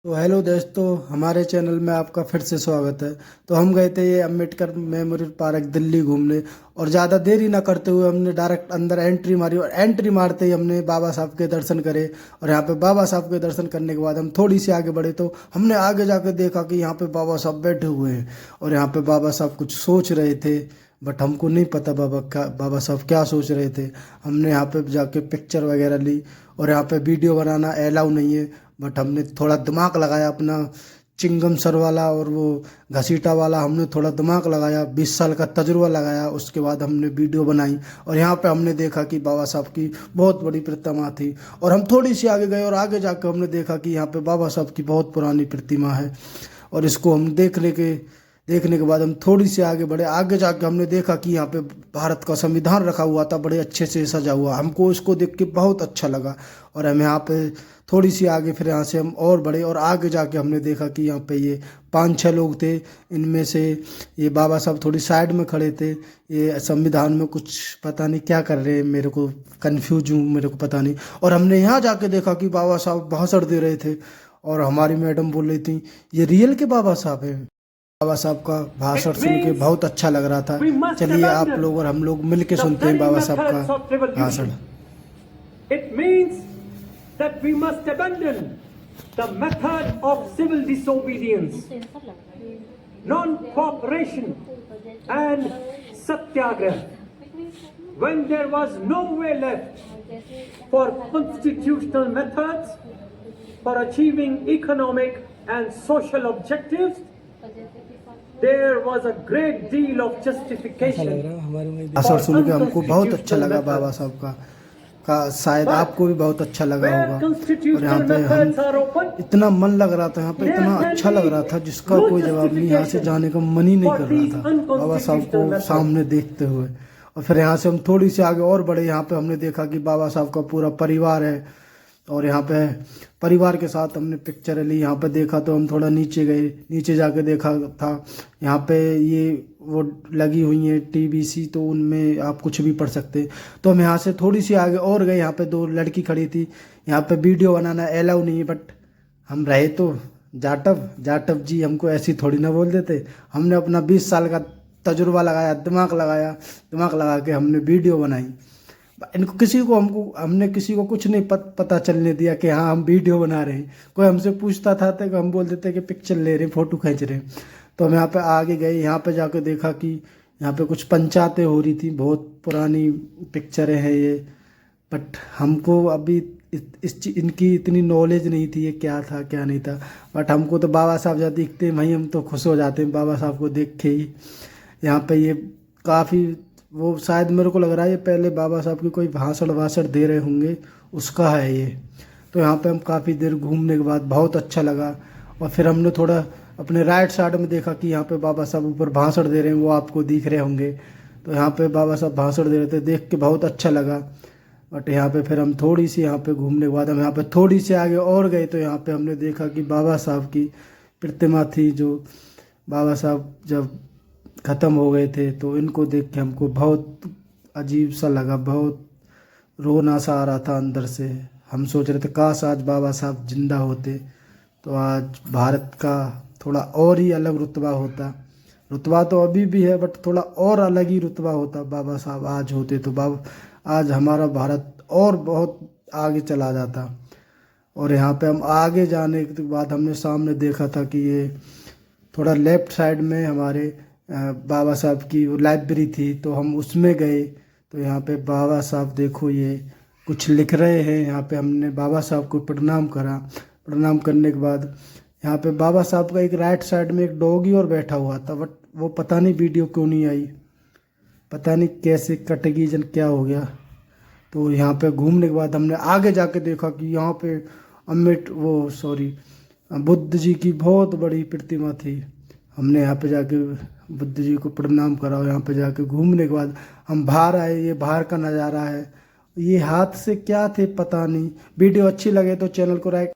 तो हेलो दोस्तों, हमारे चैनल में आपका फिर से स्वागत है। तो हम गए थे ये अम्बेडकर मेमोरियल पार्क दिल्ली घूमने, और ज़्यादा देरी ना करते हुए हमने डायरेक्ट अंदर एंट्री मारी, और एंट्री मारते ही हमने बाबा साहब के दर्शन करे। और यहाँ पे बाबा साहब के दर्शन करने के बाद हम थोड़ी सी आगे बढ़े तो हमने आगे जाके देखा कि यहाँ पे बाबा साहब बैठे हुए हैं, और यहाँ पे बाबा साहब कुछ सोच रहे थे। बट हमको नहीं पता बाबा साहब क्या सोच रहे थे। हमने यहाँ पे जाके पिक्चर वगैरह ली, और यहाँ पे वीडियो बनाना अलाउ नहीं है। बट हमने थोड़ा दिमाग लगाया अपना, चिंगम सर वाला और वो घसीटा वाला, हमने थोड़ा दिमाग लगाया, 20 साल का तजुर्बा लगाया। उसके बाद हमने वीडियो बनाई, और यहाँ पे हमने देखा कि बाबा साहब की बहुत बड़ी प्रतिमा थी। और हम थोड़ी सी आगे गए, और आगे जाकर हमने देखा कि यहाँ पे बाबा साहब की बहुत पुरानी प्रतिमा है। और इसको हम देखने के बाद हम थोड़ी सी आगे बढ़े। आगे जाके हमने देखा कि यहाँ पे भारत का संविधान रखा हुआ था, बड़े अच्छे से सजा हुआ। हमको इसको देख के बहुत अच्छा लगा, और हम यहाँ पे थोड़ी सी आगे, फिर यहाँ से हम और बढ़े, और आगे जाके हमने देखा कि यहाँ पे ये 5-6 लोग थे। इनमें से ये बाबा साहब थोड़ी साइड में खड़े थे। ये संविधान में कुछ पता नहीं क्या कर रहे हैं, मेरे को कन्फ्यूज हूँ, मेरे को पता नहीं। और हमने यहाँ जाके देखा कि बाबा साहब भाषण दे रहे थे, और हमारी मैडम बोल रही थी ये रियल के बाबा साहब हैं। बाबा साहब का भाषण सुन के बहुत अच्छा लग रहा था। चलिए आप लोग और हम लोग मिलके सुनते हैं बाबा साहब का भाषण। It means that we must abandon the method of civil disobedience, non-cooperation and satyagraha. When there was no way left for constitutional methods for achieving economic and social objectives, there was a great deal of justification. भाषण सुन के हमको बहुत अच्छा लगा बाबा साहब का शायद आपको भी बहुत अच्छा लगा होगा। और यहाँ पे हम इतना मन लग रहा था, यहाँ पे इतना अच्छा लग रहा था जिसका कोई जवाब नहीं। यहाँ से जाने का मन ही नहीं कर रहा था बाबा साहब को सामने देखते हुए। और फिर यहाँ से हम थोड़ी सी आगे और बढ़े। यहाँ पे हमने देखा कि बाबा साहब का पूरा परिवार है, और यहाँ पे परिवार के साथ हमने पिक्चर ली। यहाँ पे देखा तो हम थोड़ा नीचे गए, नीचे जाके देखा था यहाँ पे ये वो लगी हुई है टीबीसी, तो उनमें आप कुछ भी पढ़ सकते। तो हम यहाँ से थोड़ी सी आगे और गए। यहाँ पे 2 लड़की खड़ी थी। यहाँ पे वीडियो बनाना अलाउ नहीं है, बट हम रहे तो जाटव जी हमको ऐसी थोड़ी ना बोल देते। हमने अपना 20 साल का तजुर्बा लगाया, दिमाग लगा के हमने वीडियो बनाई। इनको हमने किसी को कुछ नहीं पता चलने दिया कि हाँ हम वीडियो बना रहे हैं। कोई हमसे पूछता था तो हम बोल देते कि पिक्चर ले रहे हैं, फ़ोटो खींच रहे हैं। तो हम यहाँ पे आगे गए। यहाँ पे जाके देखा कि यहाँ पे कुछ पंचायतें हो रही थी, बहुत पुरानी पिक्चरें हैं ये। बट हमको अभी इनकी इतनी नॉलेज नहीं थी ये क्या था क्या नहीं था। बट हमको तो बाबा साहब जब दिखते हैं वहीं हम तो खुश हो जाते हैं बाबा साहब को देख के ही। यहाँ पे ये काफ़ी वो शायद मेरे को लग रहा है ये पहले बाबा साहब की कोई भाषण दे रहे होंगे, उसका है ये। तो यहाँ पे हम काफ़ी देर घूमने के बाद बहुत अच्छा लगा। और फिर हमने थोड़ा अपने राइट साइड में देखा कि यहाँ पे बाबा साहब ऊपर भाषण दे रहे हैं, वो आपको दिख रहे होंगे। तो यहाँ पे बाबा साहब भाषण दे रहे थे, देख के बहुत अच्छा लगा। बट यहाँ पे फिर हम थोड़ी सी यहाँ पे घूमने के बाद हम यहाँ पे थोड़ी सी आगे और गए, तो यहाँ पे हमने देखा कि बाबा साहब की प्रतिमा थी, जो बाबा साहब जब ख़त्म हो गए थे। तो इनको देख के हमको बहुत अजीब सा लगा, बहुत रोना सा आ रहा था अंदर से। हम सोच रहे थे काश आज बाबा साहब जिंदा होते तो आज भारत का थोड़ा और ही अलग रुतबा होता। रुतबा तो अभी भी है, बट थोड़ा और अलग ही रुतबा होता। बाबा साहब आज होते तो आज हमारा भारत और बहुत आगे चला जाता। और यहाँ पे हम आगे जाने के बाद हमने सामने देखा था कि ये थोड़ा लेफ्ट साइड में हमारे बाबा साहब की वो लाइब्रेरी थी, तो हम उसमें गए। तो यहाँ पे बाबा साहब देखो ये कुछ लिख रहे हैं। यहाँ पे हमने बाबा साहब को प्रणाम करा। प्रणाम करने के बाद यहाँ पे बाबा साहब का एक राइट साइड में एक डॉगी और बैठा हुआ था, बट वो पता नहीं वीडियो क्यों नहीं आई, पता नहीं कैसे कटेगी जन क्या हो गया। तो यहाँ पे घूमने के बाद हमने आगे जाके देखा कि यहाँ पे बुद्ध जी की बहुत बड़ी प्रतिमा थी। हमने यहाँ पे जाके बुद्ध जी को प्रणाम करा। और यहाँ पे जाके घूमने के बाद हम बाहर आए। ये बाहर का नज़ारा है। ये हाथ से क्या थे पता नहीं। वीडियो अच्छी लगे तो चैनल को लाइक